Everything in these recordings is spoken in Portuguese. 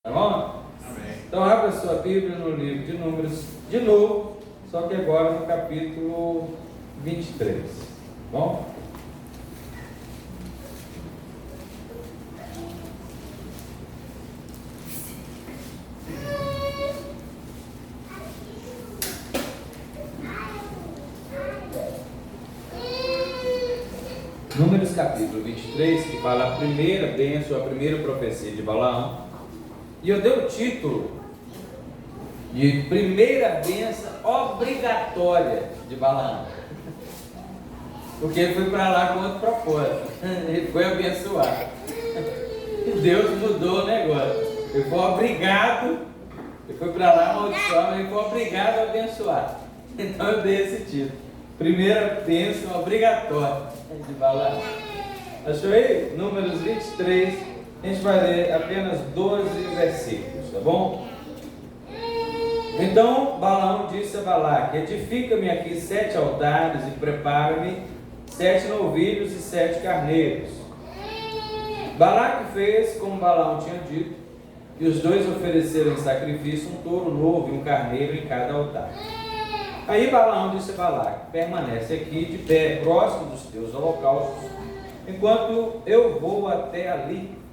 Tá bom? Amém. Então abra sua Bíblia no livro de Números, de novo, só que agora no capítulo 23. Tá bom? Números capítulo 23, que fala a primeira bênção, a primeira profecia de Balaão. E eu dei o título de primeira bênção obrigatória de Balaão. Porque ele foi para lá com outro propósito. Ele foi abençoar. E Deus mudou o negócio. Ele foi obrigado, ele foi para lá amaldiçoar, mas ele foi obrigado a abençoar. Então eu dei esse título. Primeira bênção obrigatória de Balaão. Achou aí? Números 23. A gente vai ler apenas 12 versículos, tá bom? Então Balaão disse a Balaque: edifica-me aqui 7 altares e prepara-me 7 novilhos e 7 carneiros. Balaque fez como Balaão tinha dito, e os dois ofereceram em sacrifício um touro novo e um carneiro em cada altar. Aí Balaão disse a Balaque: permanece aqui de pé, próximo dos teus holocaustos, enquanto eu vou até ali.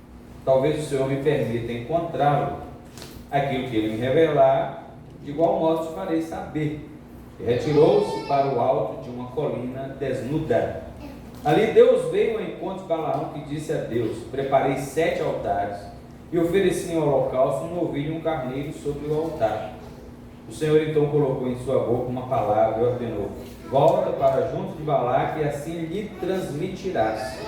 Talvez o Senhor me permita encontrá-lo. Aquilo que ele me revelar, de igual modo te farei saber. E retirou-se para o alto de uma colina desnuda. Ali Deus veio ao encontro de Balaão, que disse a Deus: preparei 7 altares e ofereci em holocausto um novilho e um carneiro sobre o altar. O Senhor então colocou em sua boca uma palavra e ordenou: volta para junto de Balaque e assim lhe transmitirás.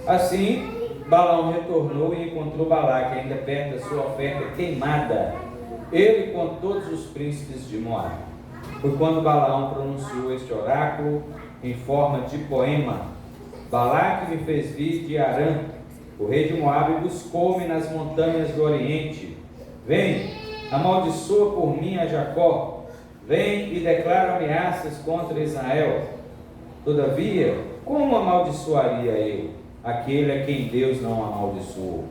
Assim Balaão retornou e encontrou Balaque ainda perto da sua oferta queimada, ele com todos os príncipes de Moabe. Foi quando Balaão pronunciou este oráculo em forma de poema: Balaque me fez vir de Arã, o rei de Moabe buscou-me nas montanhas do Oriente. Vem, amaldiçoa por mim a Jacó, vem e declara ameaças contra Israel. Todavia, como amaldiçoaria eu aquele a quem Deus não amaldiçoou?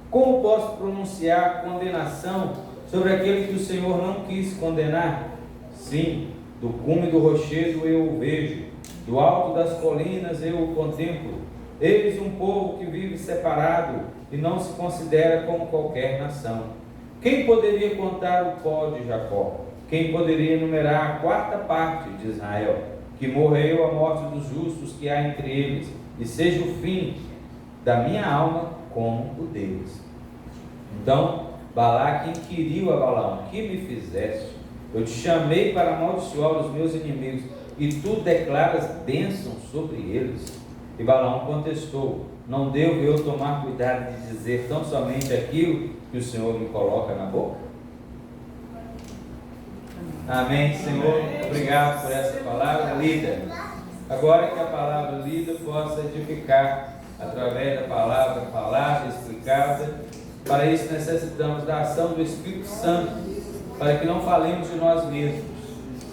Como posso pronunciar condenação sobre aquele que o Senhor não quis condenar? Sim, do cume do rochedo eu o vejo, do alto das colinas eu o contemplo. Eis um povo que vive separado e não se considera como qualquer nação. Quem poderia contar o pó de Jacó? Quem poderia enumerar a 4ª parte de Israel? Que morreu a morte dos justos que há entre eles, e seja o fim da minha alma como o deles. Então Balaque inquiriu a Balaão: que me fizeste? Eu te chamei para amaldiçoar os meus inimigos, e tu declaras bênção sobre eles. E Balaão contestou: não devo eu tomar cuidado de dizer tão somente aquilo que o Senhor me coloca na boca? Amém, Senhor. Obrigado por essa palavra lida. Agora que a palavra lida possa edificar através da palavra falada, explicada. Para isso necessitamos da ação do Espírito Santo, para que não falemos de nós mesmos.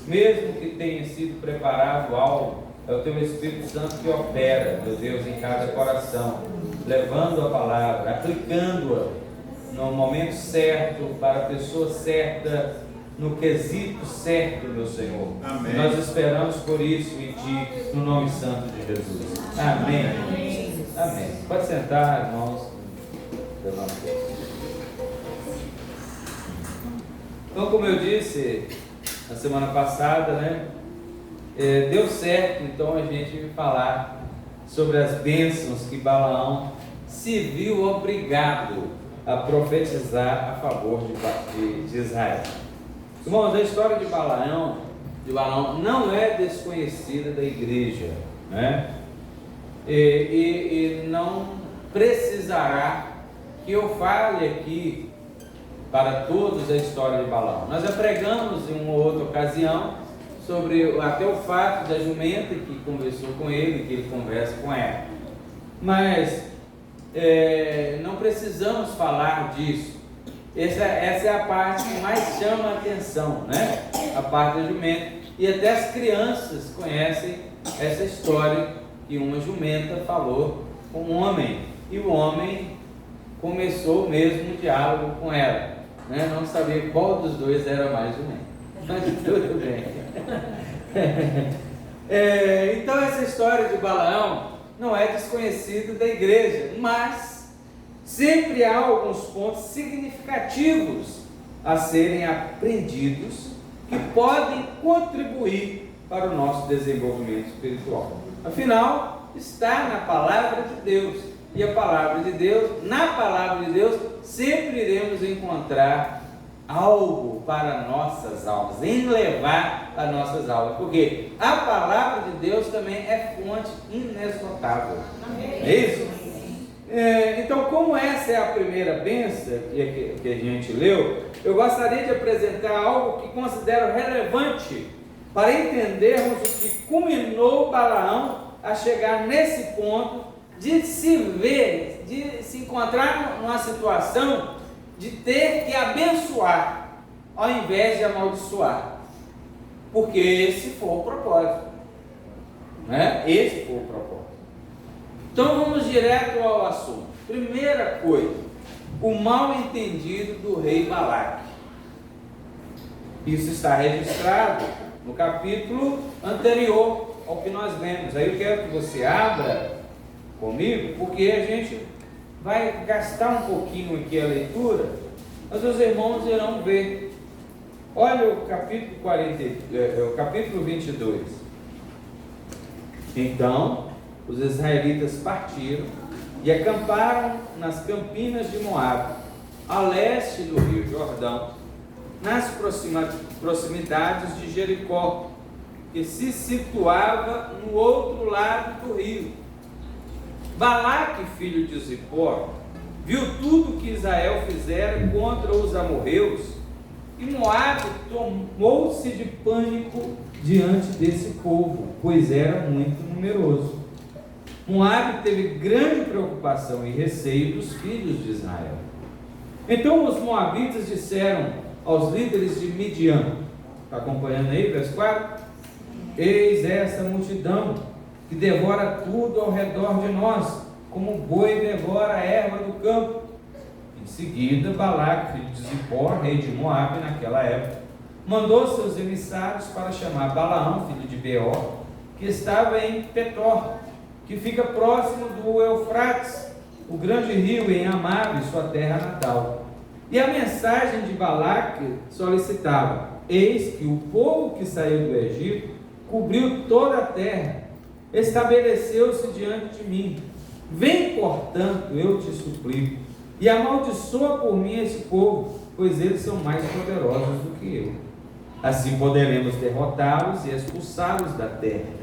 Mesmo que tenha sido preparado algo, é o teu Espírito Santo que opera, meu Deus, em cada coração, levando a palavra, aplicando-a no momento certo, para a pessoa certa, no quesito certo, meu Senhor. Amém. Nós esperamos por isso em Ti, no nome santo de Jesus. Amém. Amém. Amém. Pode sentar, irmãos. Então, como eu disse na semana passada, né? Deu certo então a gente falar sobre as bênçãos que Balaão se viu obrigado a profetizar a favor de Israel. Irmãos, a história de Balaão não é desconhecida da igreja, né? E não precisará que eu fale aqui para todos a história de Balaão. Nós já pregamos em uma outra ocasião sobre até o fato da jumenta que conversou com ele, que ele conversa com ela. Mas não precisamos falar disso. Essa é a parte que mais chama a atenção, né? A parte da jumenta. E até as crianças conhecem essa história que uma jumenta falou com um homem. E o homem começou mesmo um diálogo com ela, né? Não sabia qual dos dois era mais ou menos, mas tudo bem. Então essa história de Balaão não é desconhecida da igreja, mas sempre há alguns pontos significativos a serem aprendidos que podem contribuir para o nosso desenvolvimento espiritual. Afinal, está na palavra de Deus, e a palavra de Deus, na palavra de Deus, sempre iremos encontrar algo para nossas almas, enlevar as nossas almas, porque a palavra de Deus também é fonte inesgotável. É isso? Então, como essa é a primeira bênção que a gente leu, eu gostaria de apresentar algo que considero relevante para entendermos o que culminou Balaão a chegar nesse ponto de se ver, de se encontrar numa situação de ter que abençoar ao invés de amaldiçoar, porque esse foi o propósito, né? Esse foi o propósito. Então vamos direto ao assunto. Primeira coisa, o mal entendido do rei Balaque. Isso está registrado no capítulo anterior ao que nós lemos. Aí eu quero que você abra comigo, porque a gente vai gastar um pouquinho aqui a leitura, mas os irmãos irão ver. Olha o capítulo 22. Então, os israelitas partiram e acamparam nas campinas de Moabe, a leste do rio Jordão, nas proximidades de Jericó, que se situava no outro lado do rio. Balaque, filho de Zippor, viu tudo que Israel fizera contra os amorreus, e Moabe tomou-se de pânico diante desse povo, pois era muito numeroso. Moabe teve grande preocupação e receio dos filhos de Israel. Então os moabitas disseram aos líderes de Midian, está acompanhando aí, verso 4? Eis essa multidão que devora tudo ao redor de nós, como o boi devora a erva do campo. Em seguida, Balaque, filho de Zippor, rei de Moabe naquela época, mandou seus emissários para chamar Balaão, filho de Beor, que estava em Petor, que fica próximo do Eufrates, o grande rio, em Amabe, sua terra natal. E a mensagem de Balaque solicitava: eis que o povo que saiu do Egito cobriu toda a terra, estabeleceu-se diante de mim. Vem, portanto, eu te suplico, e amaldiçoa por mim esse povo, pois eles são mais poderosos do que eu. Assim poderemos derrotá-los e expulsá-los da terra.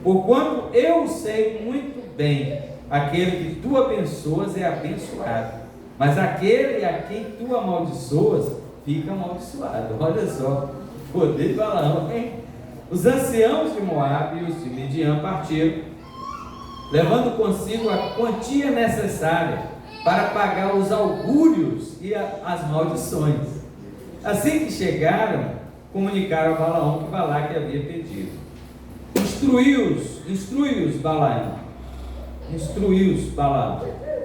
Porquanto eu sei muito bem, aquele que tu abençoas é abençoado, mas aquele a quem tu amaldiçoas fica amaldiçoado. Olha só, o poder de Balaão, hein? Os anciãos de Moabe e os de Midian partiram, levando consigo a quantia necessária para pagar os augúrios e as maldições. Assim que chegaram, comunicaram a Balaão que Balaque havia pedido. Instrui-os, Balaão.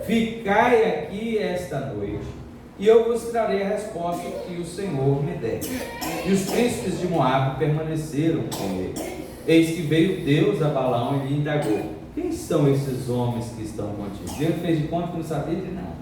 Ficai aqui esta noite, e eu vos trarei a resposta que o Senhor me der. E os príncipes de Moabe permaneceram com ele. Eis que veio Deus a Balaão e lhe indagou: quem são esses homens que estão contigo? Deus fez de conta que não sabia de nada.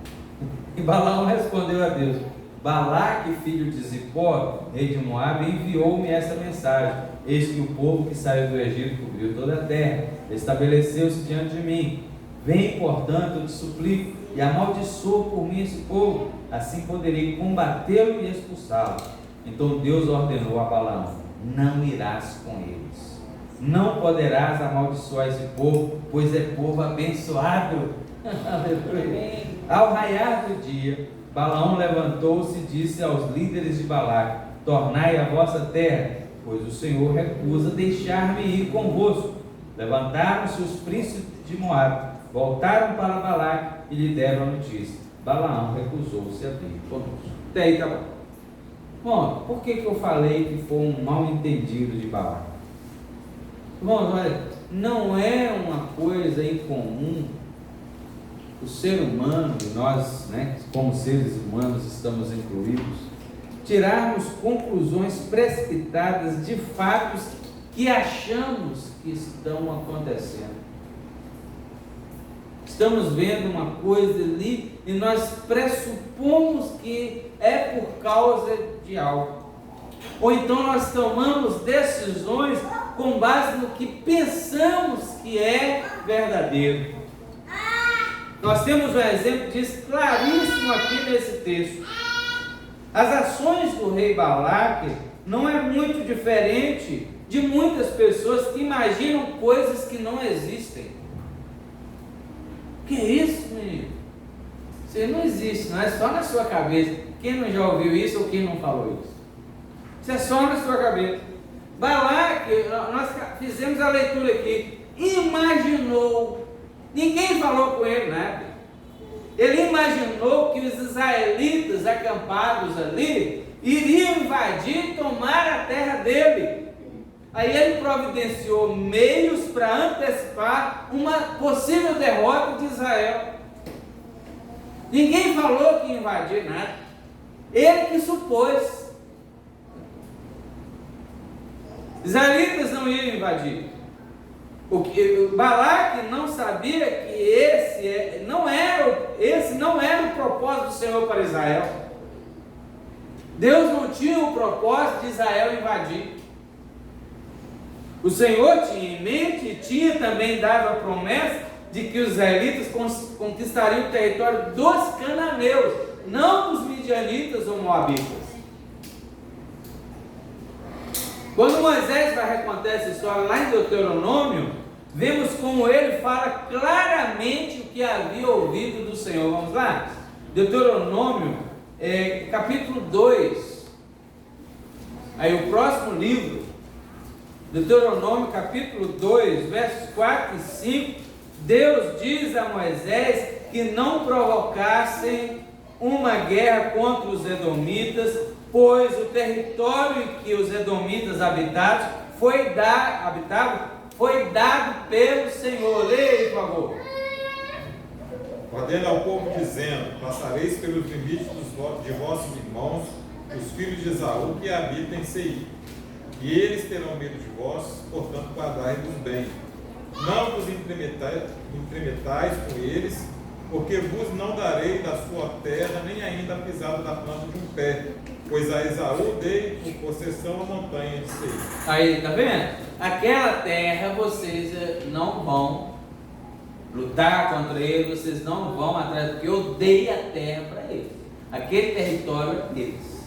E Balaão respondeu a Deus: Balaque, filho de Zippor, rei de Moabe, enviou-me essa mensagem: eis que o povo que saiu do Egito cobriu toda a terra, estabeleceu-se diante de mim. Vem, portanto, eu te suplico, e amaldiçoa por mim esse povo, assim poderei combatê-lo e expulsá-lo. Então Deus ordenou a Balaão: não irás com eles, não poderás amaldiçoar esse povo, pois é povo abençoado. Aleluia. Ao raiar do dia, Balaão levantou-se e disse aos líderes de Balaque: tornai a vossa terra, pois o Senhor recusa deixar-me ir convosco. Levantaram-se os príncipes de Moabe, voltaram para Balaque e lhe deram a notícia. Balaão recusou-se a vir conosco. Até aí tá bom. Bom, por que eu falei que foi um mal entendido de Balaque? Bom, olha, não é uma coisa incomum o ser humano, e nós, né, como seres humanos estamos incluídos, tirarmos conclusões precipitadas de fatos que achamos que estão acontecendo. Estamos vendo uma coisa ali e nós pressupomos que é por causa de algo. Ou então nós tomamos decisões com base no que pensamos que é verdadeiro. Nós temos um exemplo disso claríssimo aqui nesse texto. As ações do rei Balaque não é muito diferente de muitas pessoas que imaginam coisas que não existem. Que isso, menino? Isso não existe, não é só na sua cabeça. Quem não já ouviu isso ou quem não falou isso? Isso é só na sua cabeça. Balaque, nós fizemos a leitura aqui, imaginou, ninguém falou com ele nada. Ele imaginou que os israelitas acampados ali iriam invadir e tomar a terra dele. Aí ele providenciou meios para antecipar uma possível derrota de Israel. Ninguém falou que ia invadir nada. Ele que supôs. Israelitas não iam invadir. O Balaque não sabia que esse não era o propósito do Senhor para Israel. Deus não tinha o propósito de Israel invadir. O Senhor tinha em mente e tinha também dado a promessa de que os israelitas conquistariam o território dos cananeus, não dos midianitas ou moabitas. Quando Moisés vai recontar essa história lá em Deuteronômio, vemos como ele fala claramente o que havia ouvido do Senhor. Vamos lá? Deuteronômio, capítulo 2. Aí o próximo livro, Deuteronômio capítulo 2, versos 4 e 5, Deus diz a Moisés que não provocassem uma guerra contra os edomitas, pois o território em que os edomitas habitavam foi dado pelo Senhor. Leia, por favor. Ordena ao povo dizendo: passareis pelos limites de vossos irmãos, os filhos de Esaú que habitam em Seir. E eles terão medo de vós, portanto guardai-vos bem. Não vos entremetais com eles, porque vos não darei da sua terra, nem ainda a pisada da planta de um pé, pois a Esaú dei por possessão a montanha de Seir. Aí, tá vendo? Aquela terra vocês não vão lutar contra ele, vocês não vão atrás, porque eu dei a terra para eles. Aquele território é deles.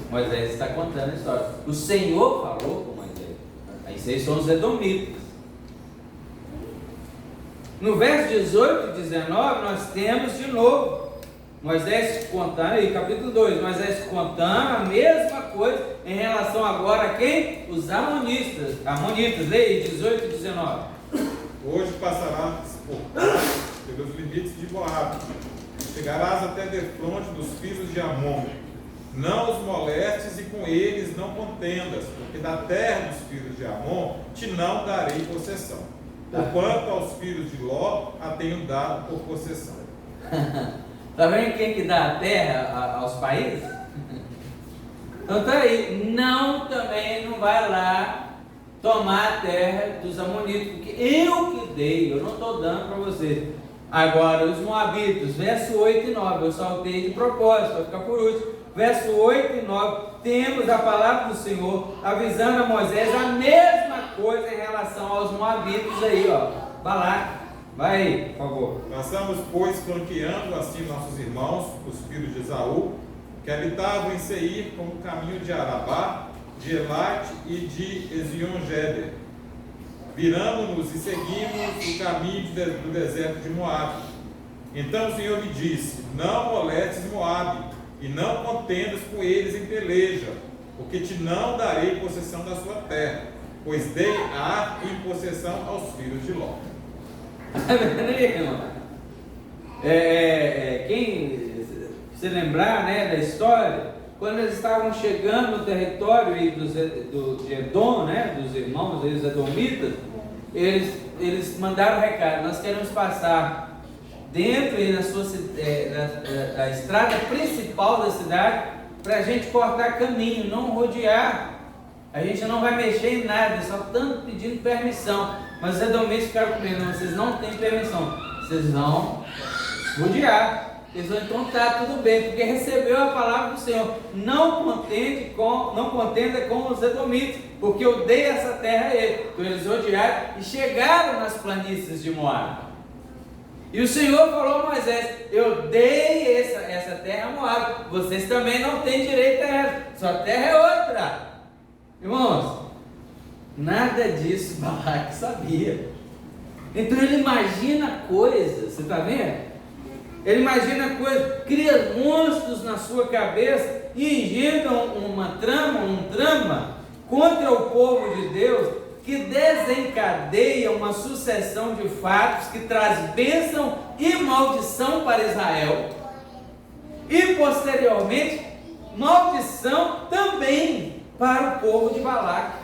Moisés está contando a história. O Senhor falou com Moisés. Aí vocês são os edomitas. No verso 18 e 19, nós temos de novo Moisés contando, aí capítulo 2, Moisés contando a mesma coisa em relação agora a quem? Os amonitas, leia 18 e 19. Hoje passarás pelos limites de Moabe, chegarás até defronte dos filhos de Amon. Não os molestes e com eles não contendas, porque da terra dos filhos de Amon te não darei possessão. Porquanto aos filhos de Ló a tenho dado por possessão. Está vendo quem que dá a terra aos países? Então tá aí, também não vai lá tomar a terra dos amonitas, porque eu que dei, eu não estou dando para vocês. Agora, os moabitas, verso 8 e 9, eu saltei de propósito, vai ficar por último. Verso 8 e 9, temos a palavra do Senhor avisando a Moisés a mesma coisa em relação aos moabitas aí, ó. Balaque, vai aí, por favor. Passamos, pois, flanqueando assim nossos irmãos, os filhos de Esaú, que habitavam em Seir, como o caminho de Arabá, de Elate e de Ezion-Geber. Viramos-nos e seguimos o caminho do deserto de Moabe. Então o Senhor me disse: não molestes Moabe, e não contendas com eles em peleja, porque te não darei possessão da sua terra, pois dei a em possessão aos filhos de Ló. Quem se lembrar, né, da história, quando eles estavam chegando no território aí de Edom, né, dos irmãos, eles edomitas, eles mandaram recado: nós queremos passar dentro e na estrada principal da cidade, para a gente cortar caminho, não rodear. A gente não vai mexer em nada, só estamos pedindo permissão. Mas os edomitas ficaram com medo, não, vocês não têm permissão, vocês vão rodear. Eles vão, então tá, tudo bem, porque recebeu a palavra do Senhor. Não contenda com os edomitas, porque eu dei essa terra a eles. Então eles rodearam e chegaram nas planícies de Moabe. E o Senhor falou a Moisés: eu dei essa terra a Moabe, vocês também não têm direito a ela, sua terra é outra. Irmãos, nada disso Balaque sabia. Então ele imagina coisas, você está vendo? Ele imagina coisas, cria monstros na sua cabeça e engendram um drama contra o povo de Deus, que desencadeia uma sucessão de fatos que traz bênção e maldição para Israel, e posteriormente maldição também para o povo de Balaque.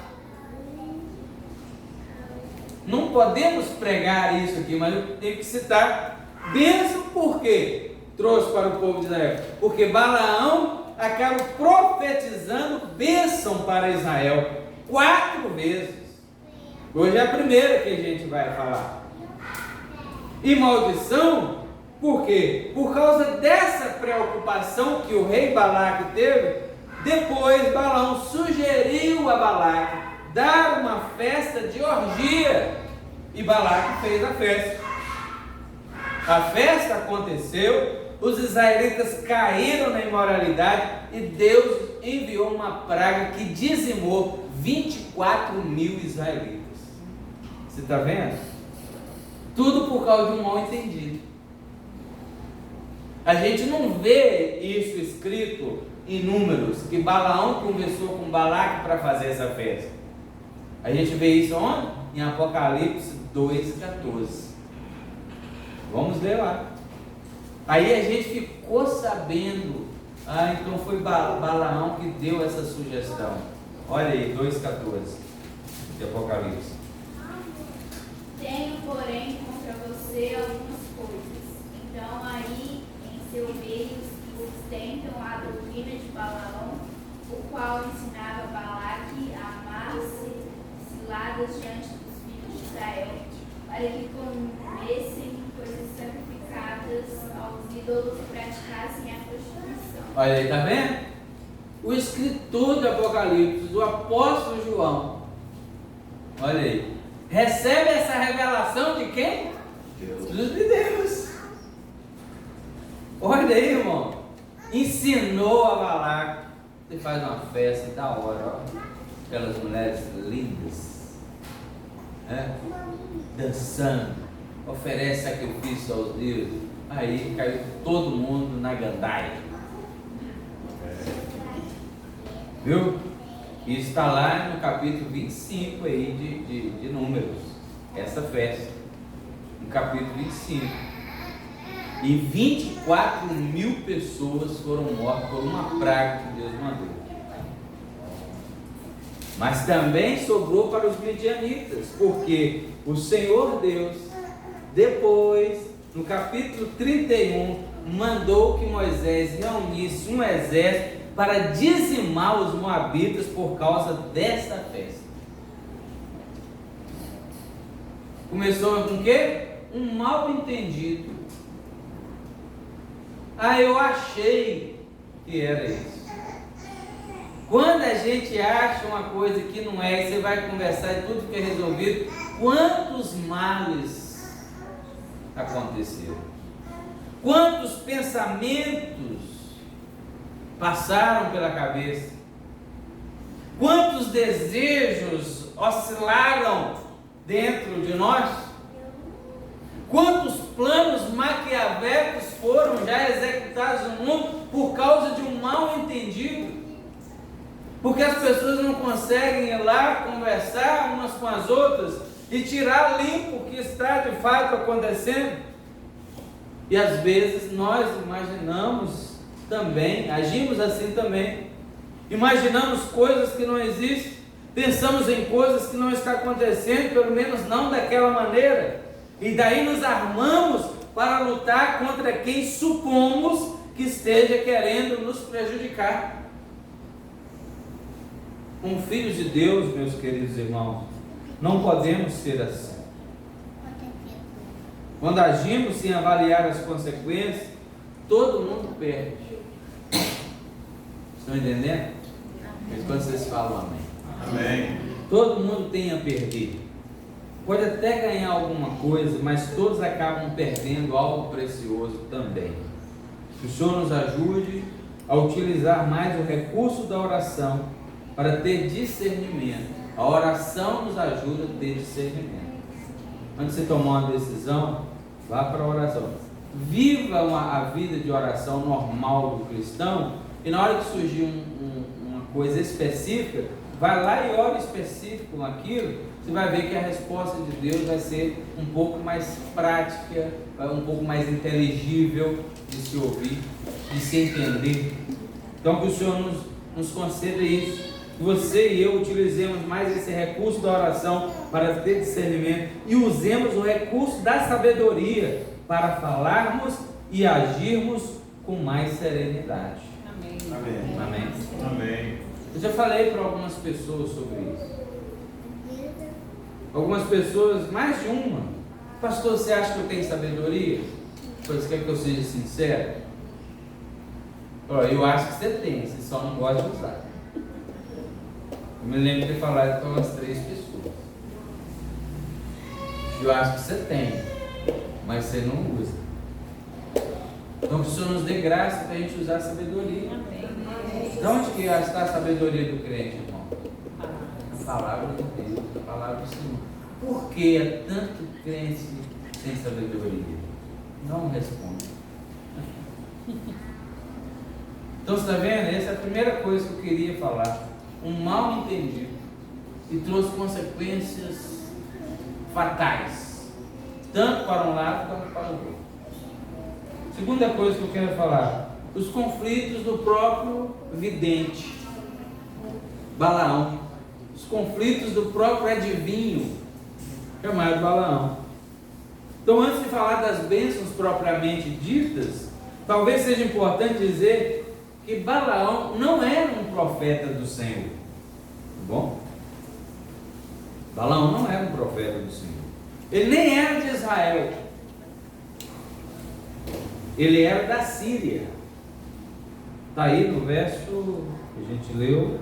Não podemos pregar isso aqui, mas eu tenho que citar. Bênção por quê? Trouxe para o povo de Israel, porque Balaão acaba profetizando bênção para Israel 4 vezes. Hoje é a primeira que a gente vai falar. E maldição, por quê? Por causa dessa preocupação que o rei Balaque teve. Depois Balaão sugeriu a Balaque dar uma festa de orgia, e Balaque fez a festa. A festa aconteceu, os israelitas caíram na imoralidade e Deus enviou uma praga que dizimou 24.000 israelitas. Você está vendo? Tudo por causa de um mal entendido. A gente não vê isso escrito em Números, que Balaão conversou com Balaque para fazer essa festa. A gente vê isso onde? Em Apocalipse 2,14. Vamos ler lá. Aí a gente ficou sabendo. Então foi Balaão que deu essa sugestão. Olha aí, 2,14 de Apocalipse. Tenho, porém, contra você algumas coisas. Então aí em seu meio sustentam a doutrina de Balaão, o qual ensinava Balaque a amar ciladas diante dos filhos de Israel, para que comessem coisas sacrificadas aos ídolos e praticassem a prostituição. Olha aí, tá vendo? O escritor do Apocalipse, o apóstolo João, olha aí, recebe essa revelação de quem? Deus. De Deus. Olha aí, irmão. Ensinou a Balaque. Você faz uma festa da hora, ó. Aquelas mulheres lindas, né? Dançando, oferece sacrifício aos deuses. Aí caiu todo mundo na gandaia. Viu? Isso está lá no capítulo 25 aí de Números. Essa festa. No capítulo 25. E 24.000 pessoas foram mortas por uma praga que Deus mandou. Mas também sobrou para os midianitas, porque o Senhor Deus, depois, no capítulo 31, mandou que Moisés reunisse um exército para dizimar os moabitas por causa dessa festa. Começou com o quê? Um mal entendido. Eu achei que era isso. Quando a gente acha uma coisa que não é, e você vai conversar e tudo fica resolvido, quantos males aconteceram? Quantos pensamentos passaram pela cabeça? Quantos desejos oscilaram dentro de nós? Quantos planos maquiavélicos foram já executados no mundo por causa de um mal entendido? Porque as pessoas não conseguem ir lá conversar umas com as outras e tirar limpo o que está de fato acontecendo. E às vezes nós imaginamos também, agimos assim também. Imaginamos coisas que não existem, pensamos em coisas que não estão acontecendo, pelo menos não daquela maneira. E daí nos armamos para lutar contra quem supomos que esteja querendo nos prejudicar. Como filhos de Deus, meus queridos irmãos, não podemos ser assim. Quando agimos sem avaliar as consequências, todo mundo perde. Estão entendendo? Mas quando vocês falam amém. Amém. Todo mundo tem a perder. Pode até ganhar alguma coisa, mas todos acabam perdendo algo precioso também. Que o Senhor nos ajude a utilizar mais o recurso da oração para ter discernimento. A oração nos ajuda a ter discernimento. Antes de você tomar uma decisão, vá para a oração. Viva a vida de oração normal do cristão, e na hora que surgir uma coisa específica, vai lá e ore específico naquilo. Você vai ver que a resposta de Deus vai ser um pouco mais prática, um pouco mais inteligível de se ouvir, de se entender. Então que o Senhor nos conceda isso, que você e eu utilizemos mais esse recurso da oração para ter discernimento e usemos o recurso da sabedoria para falarmos e agirmos com mais serenidade. Amém. Amém. Amém. Amém. Eu já falei para algumas pessoas sobre isso. Algumas pessoas, mais de uma. Pastor, você acha que eu tenho sabedoria? Você quer que eu seja sincero? Eu acho que você tem, você só não gosta de usar. Eu me lembro de ter falado com umas 3 pessoas. Eu acho que você tem, mas você não usa. Então que o Senhor nos dê graça para a gente usar a sabedoria. De onde que está a sabedoria do crente, irmão? A palavra de Deus, a palavra do Senhor. Por que é tanto crente sem sabedoria? Não responde. Então você está vendo? Essa é a primeira coisa que eu queria falar. Um mal entendido e trouxe consequências fatais, tanto para um lado quanto para o outro. Segunda coisa que eu quero falar: os conflitos do próprio vidente, Balaão. Os conflitos do próprio adivinho, chamado Balaão. Então, antes de falar das bênçãos propriamente ditas, talvez seja importante dizer que Balaão não era um profeta do Senhor. Tá bom? Balaão não era um profeta do Senhor. Ele nem era de Israel. Ele era da Síria. Está aí no verso que a gente leu,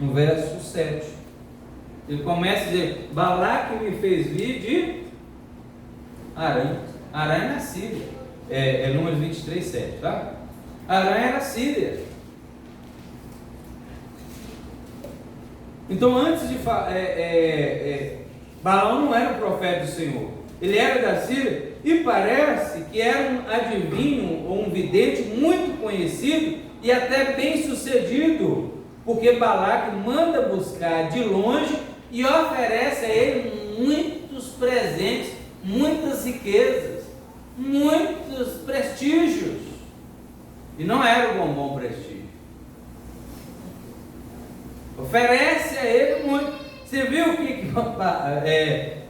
no verso 7. Ele começa a dizer: Balaque me fez vir de Arã. Arã é na Síria. É Números 23, 7, tá? Arã era Síria. Então, antes de falar, Balaão não era um profeta do Senhor. Ele era da Síria e parece que era um adivinho ou um vidente muito conhecido e até bem sucedido, porque Balaque manda buscar de longe e oferece a ele muitos presentes, muitas riquezas, muitos prestígios. E não era o bombom prestígio. Oferece a ele muito. Você viu o que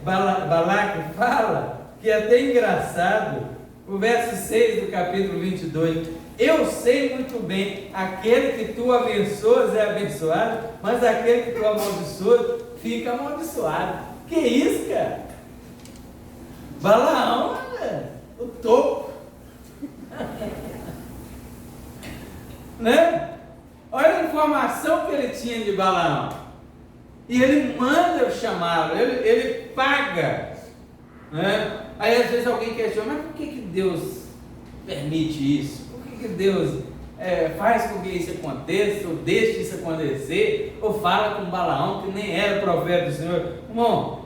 Balaque fala? Que é até engraçado. O verso 6 do capítulo 22. Eu sei muito bem, aquele que tu abençoas é abençoado, mas aquele que tu amaldiçoas fica amaldiçoado. Que isso, cara? Balaão, o topo. Né? Olha a informação que ele tinha de Balaão. E ele manda eu chamá-lo, ele paga. Né? Aí às vezes alguém questiona: mas por que Deus permite isso? Por que Deus faz com que isso aconteça, ou deixa isso acontecer, ou fala com Balaão que nem era profeta do Senhor? Bom,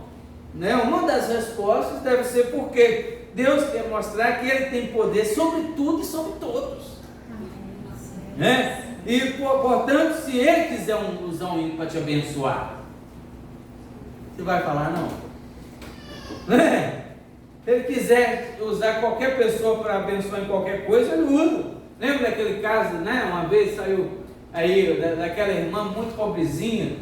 né? Uma das respostas deve ser porque Deus quer mostrar que Ele tem poder sobre tudo e sobre todos. Né? E portanto, se Ele quiser usar um ímpio para te abençoar, você vai falar não? Né? Se Ele quiser usar qualquer pessoa para abençoar em qualquer coisa, Ele usa. Lembra daquele caso, né? Uma vez saiu aí daquela irmã muito pobrezinha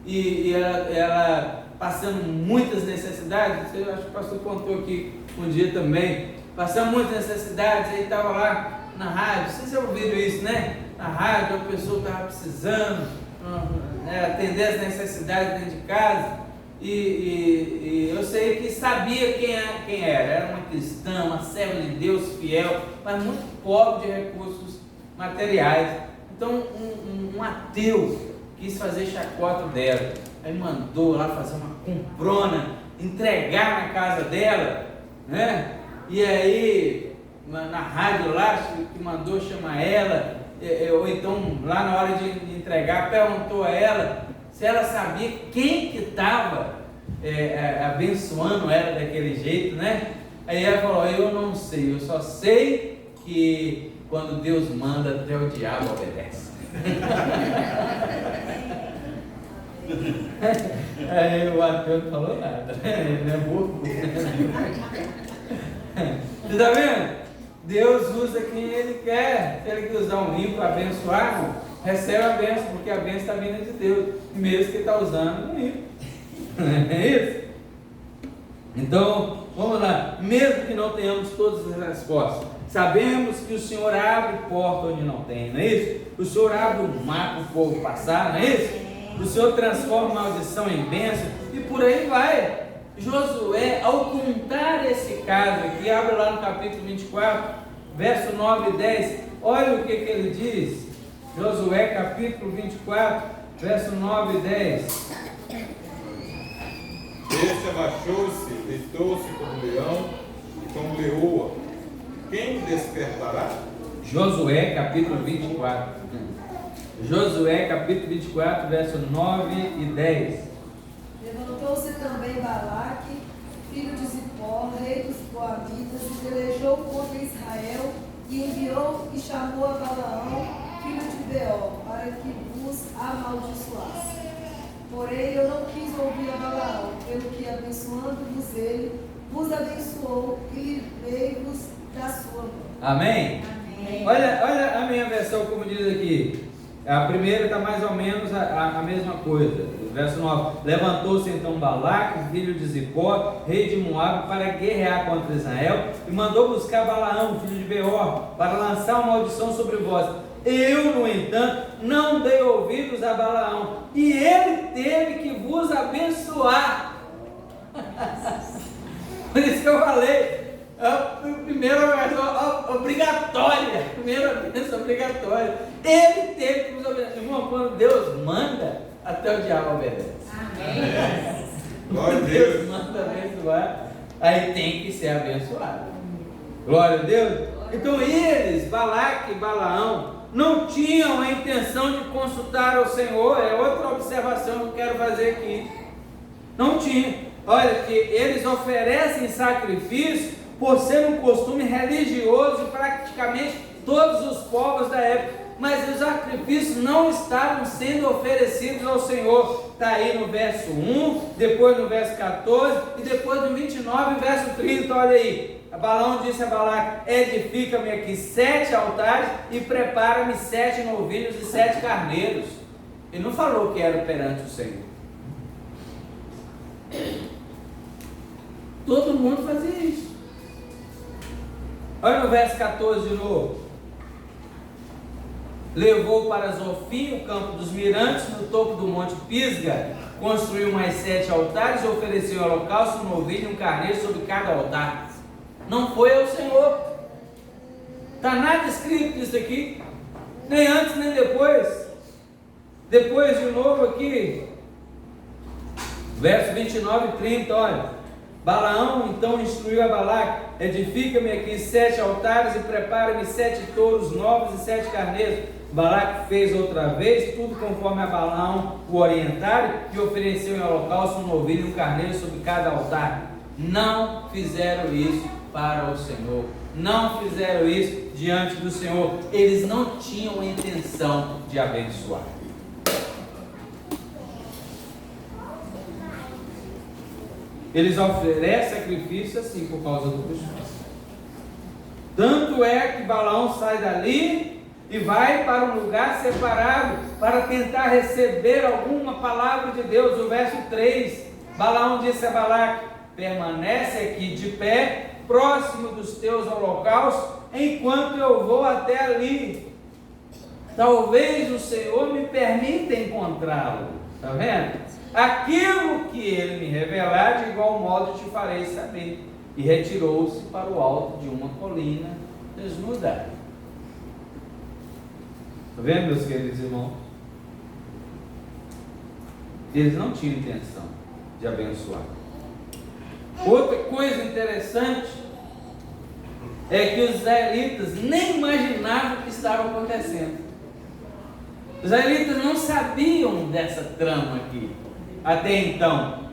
e ela passando muitas necessidades. Eu acho que o pastor contou aqui um dia também. passamos muitas necessidades, aí estava lá na rádio, vocês já ouviram isso, né? Na rádio, a pessoa estava precisando atender as necessidades dentro de casa, e eu sei que sabia quem era uma cristã, uma serva de Deus fiel, mas muito pobre de recursos materiais. Então um ateu quis fazer chacota dela, aí mandou lá fazer uma comprona, entregar na casa dela, né? E aí na rádio lá que mandou chamar ela, ou então lá na hora de entregar perguntou a ela se ela sabia quem que estava abençoando ela daquele jeito, né? Aí ela falou: eu não sei, eu só sei que quando Deus manda, até o diabo obedece. Aí o ateu não falou nada, ele não é burro. Você está vendo? Deus usa quem Ele quer. Se Ele quer usar um ímpio para abençoar, recebe a bênção, porque a bênção está vindo de Deus, mesmo que Ele está usando um ímpio. É isso? Então, vamos lá. Mesmo que não tenhamos todas as respostas, sabemos que o Senhor abre porta onde não tem, não é isso? O Senhor abre o mar para o povo passar, não é isso? O Senhor transforma maldição em bênção, e por aí vai. Josué, ao contar esse caso aqui, abre lá no capítulo 24, verso 9 e 10, olha o que ele diz. Josué capítulo 24, verso 9 e 10. Este abaixou-se, deitou-se como leão e como leoa. Quem despertará? Josué capítulo 24. Josué capítulo 24, verso 9 e 10. Levantou-se também Balaque, filho de Zippor, rei dos Moabitas, e pelejou contra Israel, e enviou e chamou a Balaão, filho de Beor, para que vos amaldiçoasse. Porém eu não quis ouvir a Balaão, pelo que abençoando-vos ele, vos abençoou e livrei-vos da sua mão. Amém? Amém. Olha a minha versão, como diz aqui. A primeira está mais ou menos a mesma coisa. Verso 9: levantou-se então Balaque, filho de Zippor, rei de Moabe, para guerrear contra Israel, e mandou buscar Balaão, filho de Beor, para lançar uma maldição sobre vós. Eu, no entanto, não dei ouvidos a Balaão, e ele teve que vos abençoar. Por isso que eu falei, a primeira versão obrigatória, primeira bênção obrigatória. Ele teve que nos obedecer. Irmão, quando Deus manda, até o diabo obedece. Amém. Glória a Quando Deus. Deus manda abençoar, aí tem que ser abençoado. Glória a Deus. Então eles, Balaque e Balaão, não tinham a intenção de consultar o Senhor. É outra observação que eu quero fazer aqui. Não tinha. Olha, que eles oferecem sacrifício por ser um costume religioso de praticamente todos os povos da época, mas os sacrifícios não estavam sendo oferecidos ao Senhor. Está aí no verso 1, depois no verso 14 e depois no 29, verso 30, olha aí. Balaão disse a Balaque: edifica-me aqui 7 altares e prepara-me 7 novilhos e 7 carneiros. Ele não falou que era perante o Senhor. Todo mundo fazia isso. Olha no verso 14 de novo. Levou para Zofim, o campo dos mirantes, no topo do monte Pisga, construiu mais 7 altares e ofereceu holocausto, um novilho e um carneiro sobre cada altar. Não foi ao Senhor. Está nada escrito disso aqui, nem antes nem depois. Depois de novo aqui, verso 29 e 30, olha. Balaão então instruiu a Balaque: edifica-me aqui 7 altares e prepara-me 7 touros novos e 7 carneiros. Balaque fez outra vez, tudo conforme a Balaão o orientaram, e ofereceu em holocausto um novilho e um carneiro sobre cada altar. Não fizeram isso para o Senhor, não fizeram isso diante do Senhor. Eles não tinham a intenção de abençoar. Eles oferecem sacrifício assim por causa do pessoal. Tanto é que Balaão sai dali e vai para um lugar separado para tentar receber alguma palavra de Deus. O verso 3, Balaão disse a Balaque: permanece aqui de pé próximo dos teus holocaustos, enquanto eu vou até ali. Talvez o Senhor me permita encontrá-lo. Está vendo? Aquilo que ele me revelar, de igual modo te farei saber. E retirou-se para o alto de uma colina desnuda. Está vendo, meus queridos irmãos? Eles não tinham intenção de abençoar. Outra coisa interessante é que os israelitas nem imaginavam o que estava acontecendo. Os israelitas não sabiam dessa trama aqui, até então.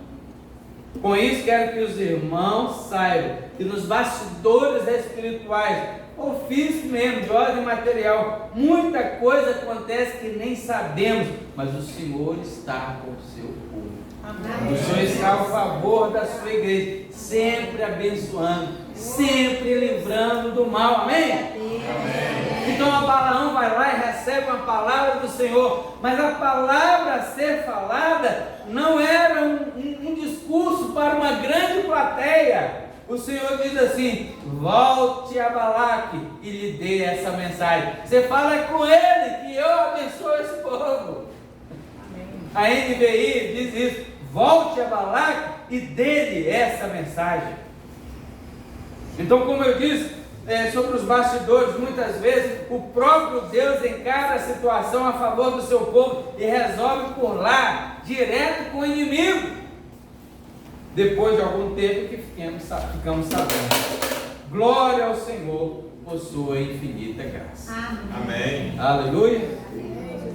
Com isso, quero que os irmãos saibam que nos bastidores espirituais, ou físicos mesmo, de ordem material, muita coisa acontece que nem sabemos, mas o Senhor está com o seu povo. Amém. O Senhor está a favor da sua igreja, sempre abençoando, sempre livrando do mal. Amém? Amém. Então a Balaão vai lá e recebe uma palavra do Senhor, mas a palavra a ser falada não era um discurso para uma grande plateia. O Senhor diz assim: volte a Balaque e lhe dê essa mensagem. Você fala com ele que eu abençoo esse povo. Amém. A NBI diz isso: volte a Balaque e dê-lhe essa mensagem. Então, como eu disse, sobre os bastidores, muitas vezes o próprio Deus encara a situação a favor do seu povo e resolve por lá, direto com o inimigo. Depois de algum tempo que ficamos sabendo. Glória ao Senhor por sua infinita graça. Amém. Aleluia.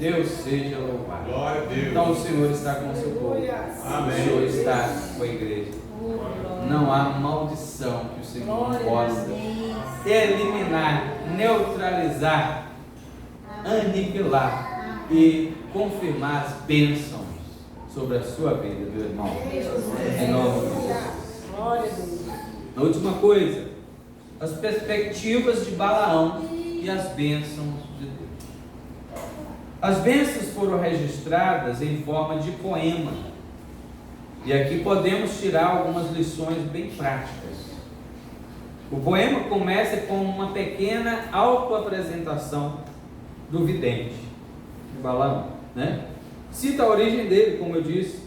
Deus seja louvado. Glória a Deus. Então o Senhor está com o seu povo. Amém. O Senhor está com a igreja. Não há maldição que o Senhor possa eliminar, neutralizar, aniquilar e confirmar as bênçãos sobre a sua vida, meu irmão. Em nome de Jesus. A última coisa, as perspectivas de Balaão e as bênçãos de Deus. As bênçãos foram registradas em forma de poema. E aqui podemos tirar algumas lições bem práticas. O poema começa com uma pequena autoapresentação do vidente, de Balaão, né? Cita a origem dele, como eu disse,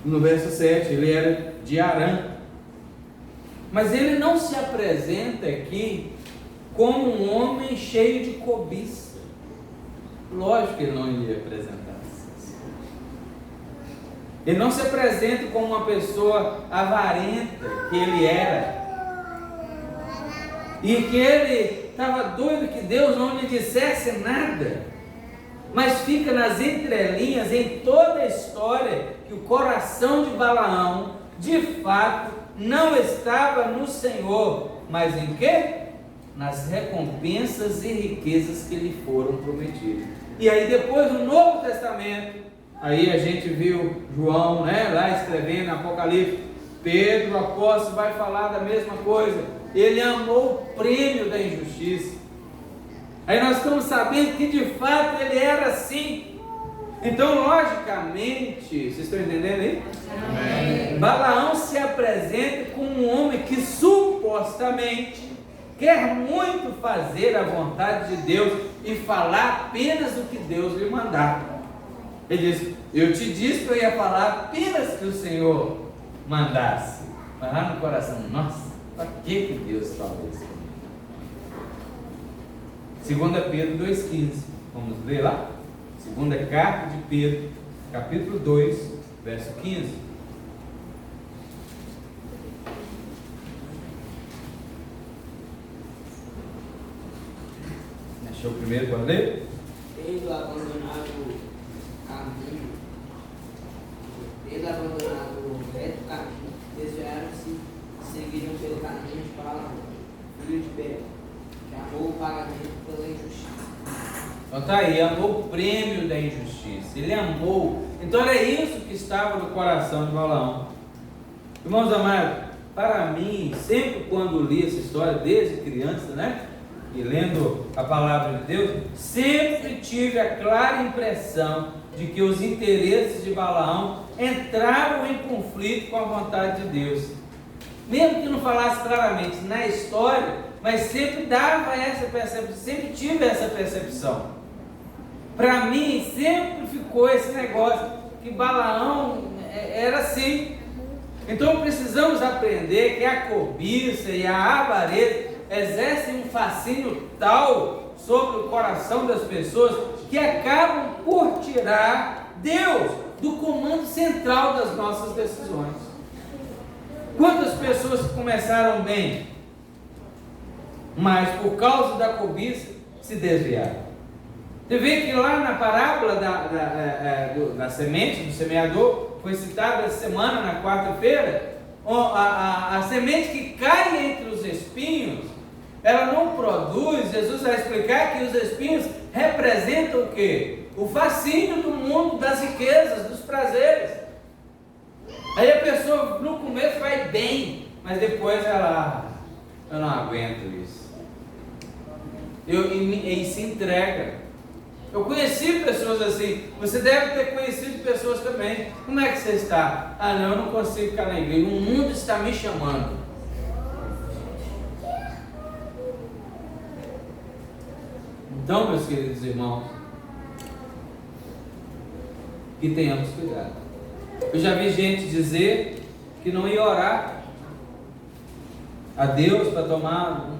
no verso 7, ele era de Arã. Mas ele não se apresenta aqui como um homem cheio de cobiça. Lógico que ele não iria apresentar. Ele não se apresenta como uma pessoa avarenta que ele era. E que ele estava doido que Deus não lhe dissesse nada. Mas fica nas entrelinhas, em toda a história, que o coração de Balaão, de fato, não estava no Senhor, mas em quê? Nas recompensas e riquezas que lhe foram prometidas. E aí depois no Novo Testamento, aí a gente viu João, né, lá escrevendo Apocalipse, Pedro, o apóstolo, vai falar da mesma coisa. Ele amou o prêmio da injustiça. Aí nós estamos sabendo que de fato ele era assim. Então, logicamente, vocês estão entendendo aí? Amém. Balaão se apresenta como um homem que supostamente quer muito fazer a vontade de Deus e falar apenas o que Deus lhe mandar. Ele diz: eu te disse que eu ia falar apenas que o Senhor mandasse. Mas lá no coração, nossa, para que Deus fala isso? 2 Pedro 2,15. Vamos ler lá? Segunda carta de Pedro, capítulo 2, verso 15. Achou o primeiro para ler? Tendo abandonado o caminho, o reto caminho, desviaram-se, seguiram pelo caminho de Balaão, filho de Beor, que amou o pagamento pela injustiça. Então está aí, amou o prêmio da injustiça. Ele amou. Então era isso que estava no coração de Balaão. Irmãos amados, para mim, sempre quando li essa história, desde criança, né? E lendo a palavra de Deus, sempre tive a clara impressão de que os interesses de Balaão entraram em conflito com a vontade de Deus. mesmo que não falasse claramente na história, mas sempre dava essa percepção, sempre tive essa percepção. Para mim, sempre ficou esse negócio, que Balaão era assim. Então precisamos aprender que a cobiça e a avareza exercem um fascínio tal sobre o coração das pessoas que acabam por tirar Deus do comando central das nossas decisões. Quantas pessoas que começaram bem, mas por causa da cobiça se desviaram? Você vê que lá na parábola da semente, do semeador, foi citada essa semana, na quarta-feira, a semente que cai entre os espinhos, ela não produz. Jesus vai explicar que os espinhos representam o quê? O fascínio do mundo, das riquezas, dos prazeres. Aí a pessoa no começo vai bem, mas depois eu não aguento isso. E se entrega. Eu conheci pessoas assim. Você deve ter conhecido pessoas também. Como é que você está? Ah, não, eu não consigo ficar na igreja. O mundo está me chamando. Então, meus queridos irmãos, que tenhamos cuidado. Eu já vi gente dizer que não ia orar a Deus para tomar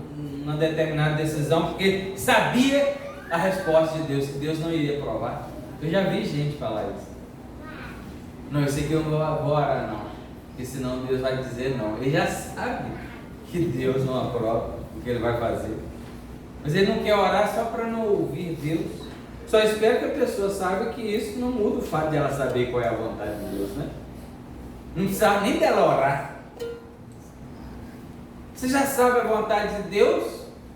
uma determinada decisão, porque sabia a resposta de Deus, que Deus não iria provar. Eu já vi gente falar isso. Não, eu sei que eu não vou orar não, porque senão Deus vai dizer não. Ele já sabe que Deus não aprova o que ele vai fazer, mas ele não quer orar só para não ouvir Deus. Só espero que a pessoa saiba que isso não muda o fato de ela saber qual é a vontade de Deus, né? Não precisa nem dela orar. Você já sabe a vontade de Deus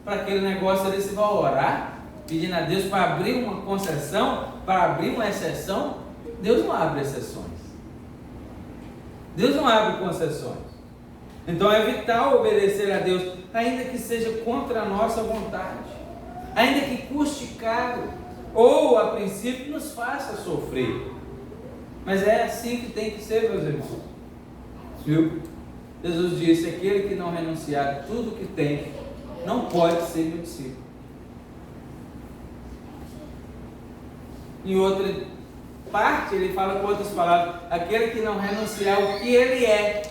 para aquele negócio ali. Você vai orar pedindo a Deus para abrir uma concessão, para abrir uma exceção. Deus não abre exceções. Deus não abre concessões. Então é vital obedecer a Deus, ainda que seja contra a nossa vontade, ainda que custe caro, ou a princípio nos faça sofrer. Mas é assim que tem que ser, meus irmãos. Viu? Jesus disse: aquele que não renunciar a tudo que tem, não pode ser meu discípulo. Em outra parte, ele fala com outras palavras: aquele que não renunciar ao que ele é,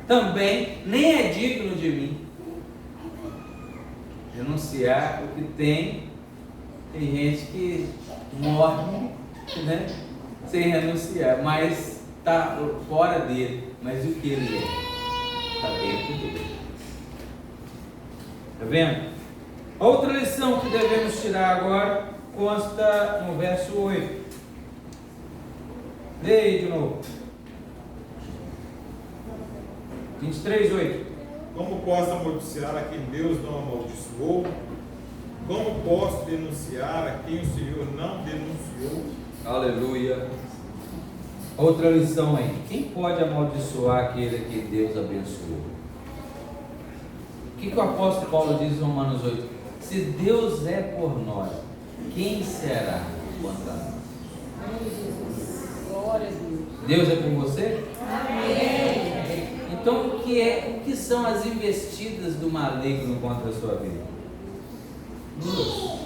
também nem é digno de mim. Renunciar o que tem. Tem gente que morre, né, sem renunciar, mas está fora dele. Mas o que ele é? Está dentro dele. Está vendo? Outra lição que devemos tirar agora consta no verso 8. Leia aí de novo. 23:8. Como posso amaldiçoar a quem Deus não amaldiçoou? Como posso denunciar a quem o Senhor não denunciou? Aleluia. Outra lição aí. Quem pode amaldiçoar aquele que Deus abençoou? O que o apóstolo Paulo diz em Romanos 8? Se Deus é por nós, quem será contra nós? Glória a Deus. Deus é por você? Amém. Então o que são as investidas do maligno contra a sua vida? Duas.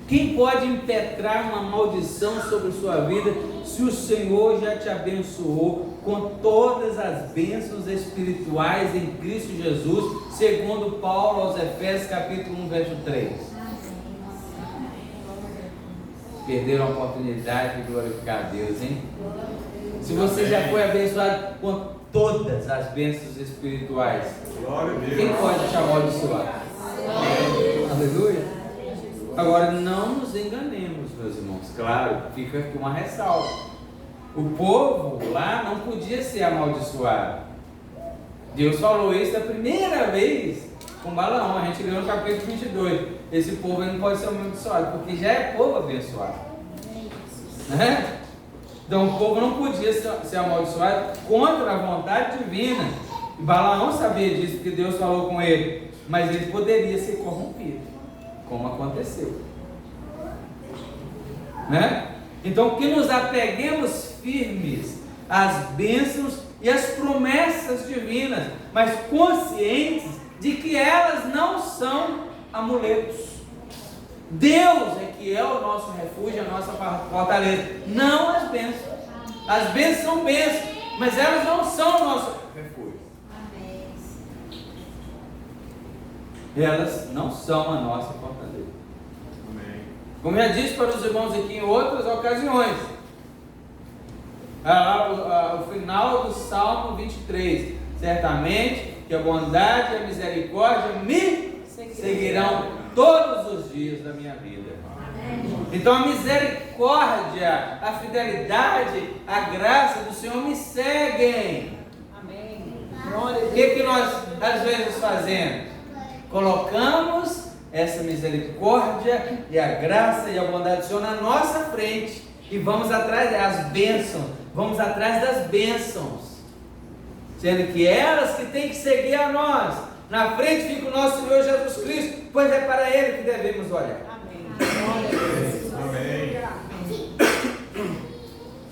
Quem pode impetrar uma maldição sobre sua vida se o Senhor já te abençoou com todas as bênçãos espirituais em Cristo Jesus, segundo Paulo aos Efésios capítulo 1, verso 3? Perderam a oportunidade de glorificar a Deus, hein? Se você já foi abençoado com todas as bênçãos espirituais, Glória a Deus. quem pode te amaldiçoar? Aleluia. Agora não nos enganemos, meus irmãos. Claro, fica aqui uma ressalva. O povo lá não podia ser amaldiçoado. Deus falou isso da primeira vez com Balaão. A gente leu no capítulo 22. Esse povo não pode ser amaldiçoado, porque já é povo abençoado, né? Então o povo não podia ser amaldiçoado contra a vontade divina. E Balaão sabia disso, porque Deus falou com ele. Mas ele poderia ser corrompido, como aconteceu, né? Então que nos apeguemos firmes as bênçãos e as promessas divinas, mas conscientes de que elas não são amuletos. Deus é que é o nosso refúgio, a nossa fortaleza, não as bênçãos. As bênçãos são bênçãos, mas elas não são o nosso refúgio. Elas não são a nossa fortaleza. Amém. Como já disse para os irmãos aqui em outras ocasiões, o final do Salmo 23: certamente que a bondade e a misericórdia me seguirão todos os dias da minha vida. Então a misericórdia, a fidelidade, a graça do Senhor me seguem. O que nós às vezes fazemos? Colocamos essa misericórdia e a graça e a bondade do Senhor na nossa frente e vamos atrás das bênçãos, vamos atrás das bênçãos, sendo que elas que têm que seguir a nós. Na frente fica o nosso Senhor Jesus Cristo, pois é para Ele que devemos olhar. Amém.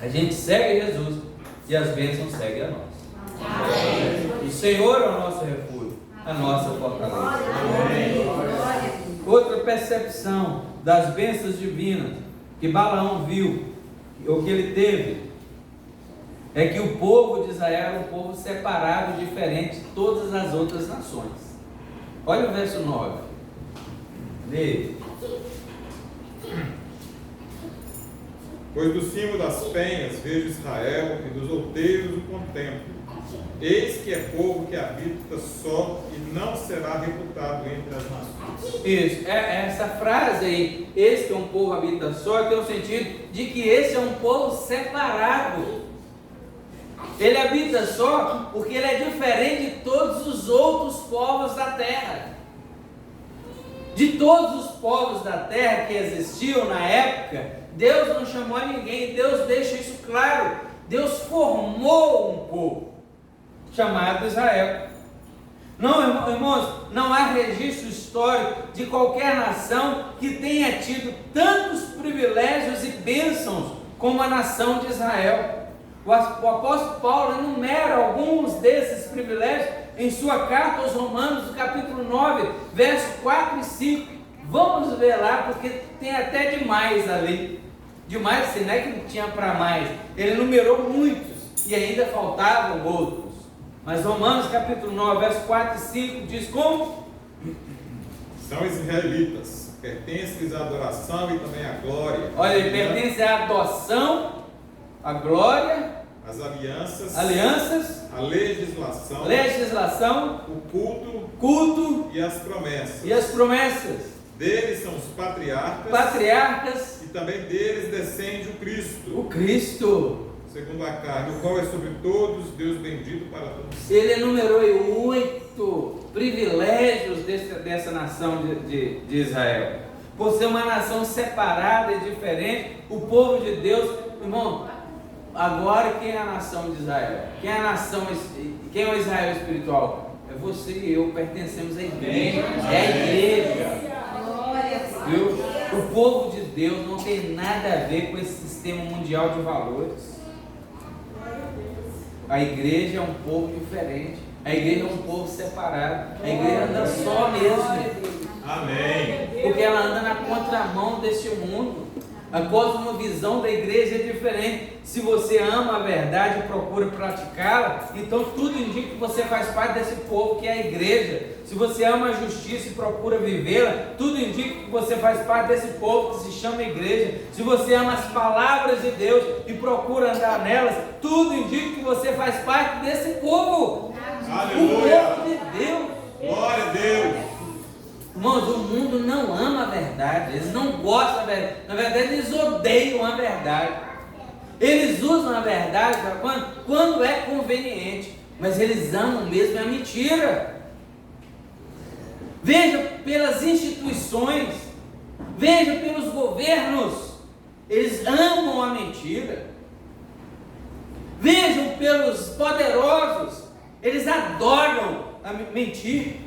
A gente segue Jesus e as bênçãos seguem a nós. O Senhor é o nosso refúgio, a nossa fortaleza. Outra percepção das bênçãos divinas que Balaão viu, ou que ele teve, é que o povo de Israel era um povo separado, diferente de todas as outras nações. Olha o verso 9. Lê. Pois do cimo das penhas vejo Israel, e dos outeiros o contemplo. Eis que é povo que habita só, e não será reputado entre as nações. Isso, essa frase aí, esse que é um povo habita só, tem o sentido de que esse é um povo separado. Ele habita só porque ele é diferente de todos os outros povos da terra. De todos os povos da terra que existiam na época, Deus não chamou a ninguém, Deus deixa isso claro. Deus formou um povo chamado Israel. Não, irmãos, não há registro histórico de qualquer nação que tenha tido tantos privilégios e bênçãos como a nação de Israel. O apóstolo Paulo enumera alguns desses privilégios em sua carta aos Romanos, no capítulo 9, versos 4 e 5. Vamos ver lá, porque tem até demais ali. Demais, assim, não é que não tinha para mais. Ele enumerou muitos e ainda faltavam outros. Mas Romanos capítulo 9, versos 4 e 5 diz como? São israelitas, pertencem à adoração e também à glória. Olha, ele pertence à adoção, à glória, as alianças, a legislação, o culto e as promessas. Deles são os patriarcas, e também deles descende o Cristo, segundo a carne, o qual é sobre todos, Deus bendito para todos. Ele enumerou 8 privilégios dessa nação de Israel. Por ser uma nação separada e diferente, o povo de Deus, irmão, agora quem é a nação de Israel? Quem é o Israel espiritual? É você e eu, pertencemos à igreja. É a igreja. Viu? O povo de Deus não tem nada a ver com esse sistema mundial de valores. A igreja é um povo diferente. A igreja é um povo separado. A igreja anda só mesmo. Amém. Porque ela anda na contramão deste mundo. A cosmovisão da igreja é diferente. Se você ama a verdade e procura praticá-la, então tudo indica que você faz parte desse povo que é a igreja. Se você ama a justiça e procura vivê-la, tudo indica que você faz parte desse povo que se chama igreja. Se você ama as palavras de Deus e procura andar nelas, tudo indica que você faz parte desse povo. Aleluia. O povo de Deus. Glória a Deus. Irmãos, o mundo não ama a verdade, eles não gostam da verdade, na verdade eles odeiam a verdade. Eles usam a verdade quando é conveniente, mas eles amam mesmo a mentira. Veja pelas instituições, veja pelos governos, eles amam a mentira. Vejam pelos poderosos, eles adoram a mentir.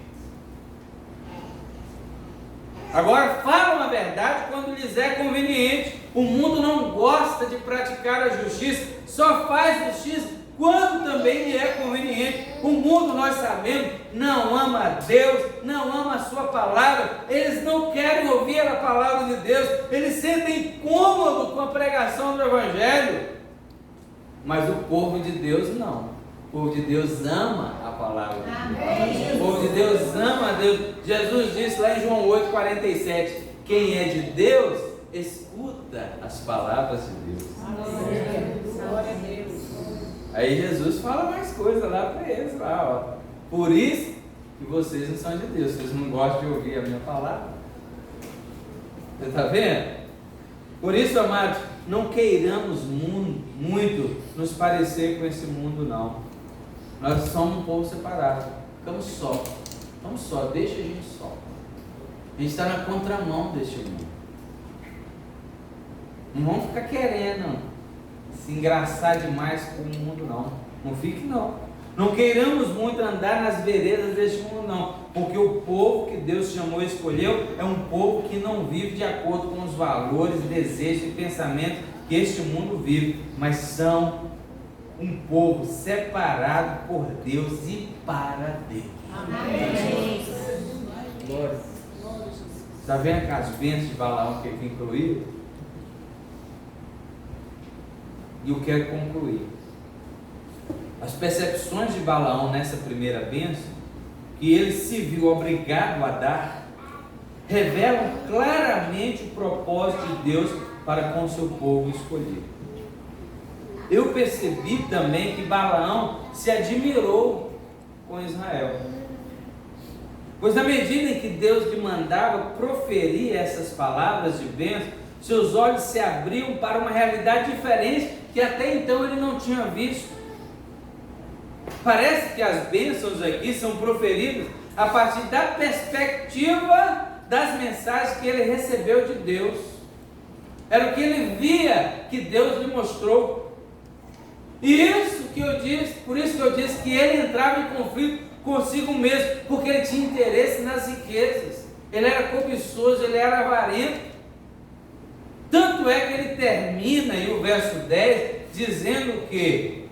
Agora falam a verdade quando lhes é conveniente. O mundo não gosta de praticar a justiça. só faz justiça quando também lhe é conveniente. O mundo, nós sabemos, não ama a Deus, não ama a sua palavra, eles não querem ouvir a palavra de Deus, eles sentem incômodo com a pregação do Evangelho. Mas o povo de Deus não. O povo de Deus ama a palavra de Deus. O povo de Deus ama a Deus. Jesus disse lá em João 8,47: quem é de Deus, escuta as palavras de Deus. Glória a Deus. Aí Jesus fala mais coisa lá para eles, lá, ó. Por isso que vocês não são de Deus, vocês não gostam de ouvir a minha palavra. Você está vendo? Por isso, amados, não queiramos muito nos parecer com esse mundo, não. Nós somos um povo separado. Ficamos só, deixa a gente só. A gente está na contramão deste mundo. Não vamos ficar querendo se engraçar demais com o mundo, não. Não fique, não. Não queiramos muito andar nas veredas deste mundo, não. Porque o povo que Deus chamou e escolheu é um povo que não vive de acordo com os valores, desejos e pensamentos que este mundo vive, mas são um povo separado por Deus e para Deus. Amém. Glória. Está vendo que as bênçãos de Balaão que ele incluiu? E eu quero concluir. As percepções de Balaão nessa primeira bênção, que ele se viu obrigado a dar, revelam claramente o propósito de Deus para com seu povo escolhido. Eu percebi também que Balaão se admirou com Israel, pois na medida em que Deus lhe mandava proferir essas palavras de bênção, seus olhos se abriam para uma realidade diferente que até então ele não tinha visto. Parece que as bênçãos aqui são proferidas a partir da perspectiva das mensagens que ele recebeu de Deus. Era o que ele via que Deus lhe mostrou. E isso que eu disse, por isso que eu disse que ele entrava em conflito consigo mesmo, porque ele tinha interesse nas riquezas. Ele era cobiçoso, ele era avarento. Tanto é que ele termina em o verso 10 dizendo que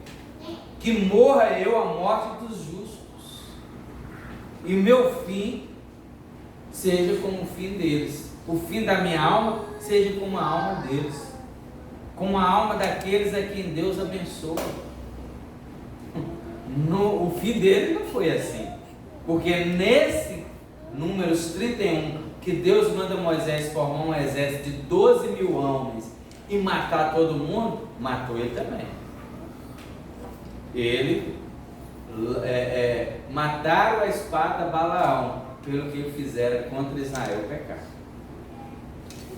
morra eu a morte dos justos, e meu fim seja como o fim deles, o fim da minha alma seja como a alma deles, como a alma daqueles a quem Deus abençoa. O fim dele não foi assim, porque nesse Números 31, que Deus manda Moisés formar um exército de 12 mil homens e matar todo mundo, matou ele também. Ele mataram a espada Balaão pelo que ele fizera contra Israel o pecado.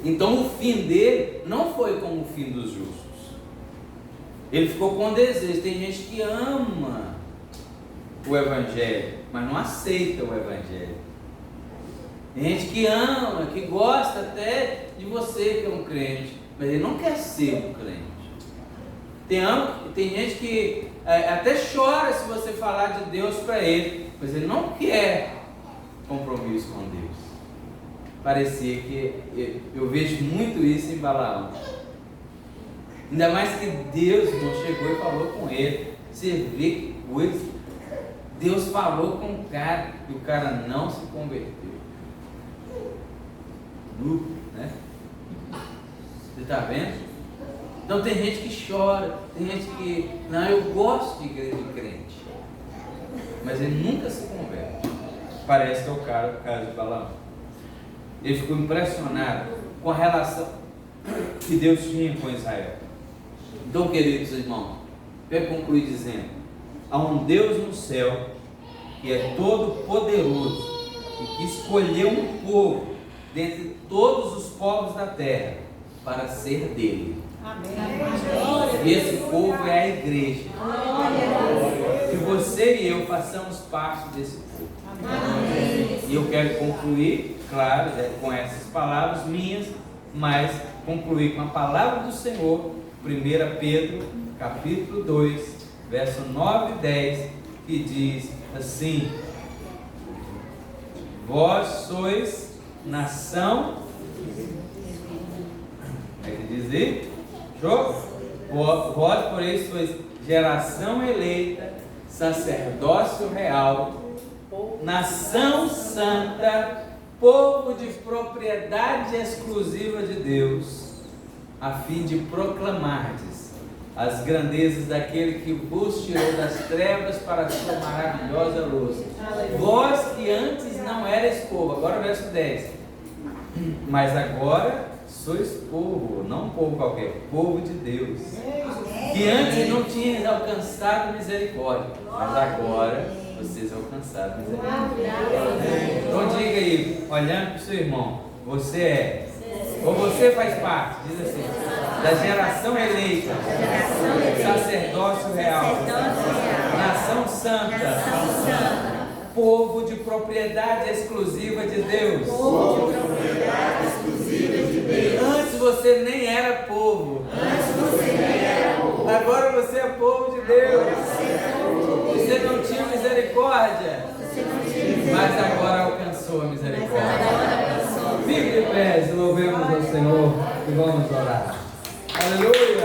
Então o fim dele não foi como o fim dos justos. Ele ficou com desejo. Tem gente que ama o Evangelho, mas não aceita o Evangelho. Tem gente que ama, que gosta até de você que é um crente, mas ele não quer ser um crente. Tem gente que até chora se você falar de Deus para ele, mas ele não quer compromisso com Deus. Parecia que eu vejo muito isso em Balaão. Ainda mais que Deus não chegou e falou com ele. Você vê que coisa. Deus falou com o cara e o cara não se converteu. Né? Você está vendo? Então tem gente que chora, tem gente que, não, eu gosto de igreja de crente, mas ele nunca se converte. Parece que é o caso de Balaão. Ele ficou impressionado com a relação que Deus tinha com Israel. Então, queridos irmãos, eu concluí dizendo: há um Deus no céu que é todo poderoso e que escolheu um povo dentre todos os povos da terra para ser dele. Amém. E esse povo é a igreja. Que você e eu façamos parte desse povo. Amém. E eu quero concluir, claro, com essas palavras minhas, mas concluir com a palavra do Senhor, 1 Pedro, capítulo 2, verso 9 e 10, que diz assim: vós sois nação, é que dizer, Vós, porém, sois geração eleita, sacerdócio real, nação santa, povo de propriedade exclusiva de Deus, a fim de proclamardes as grandezas daquele que vos tirou das trevas para a sua maravilhosa luz. Vós que antes não erais povo, agora o verso 10, mas agora sois povo, não um povo qualquer, povo de Deus, que antes não tinhas alcançado misericórdia, mas agora vocês alcançaram misericórdia. Então diga aí, olhando para o seu irmão, você é, ou você faz parte, diz assim, da geração eleita, sacerdócio real, nação santa, povo de propriedade exclusiva de Deus. Antes você nem era povo. Agora você é povo de Deus. Você não tinha misericórdia, mas agora alcançou a misericórdia. Fique de pé, louvemos ao Senhor e vamos orar. Aleluia.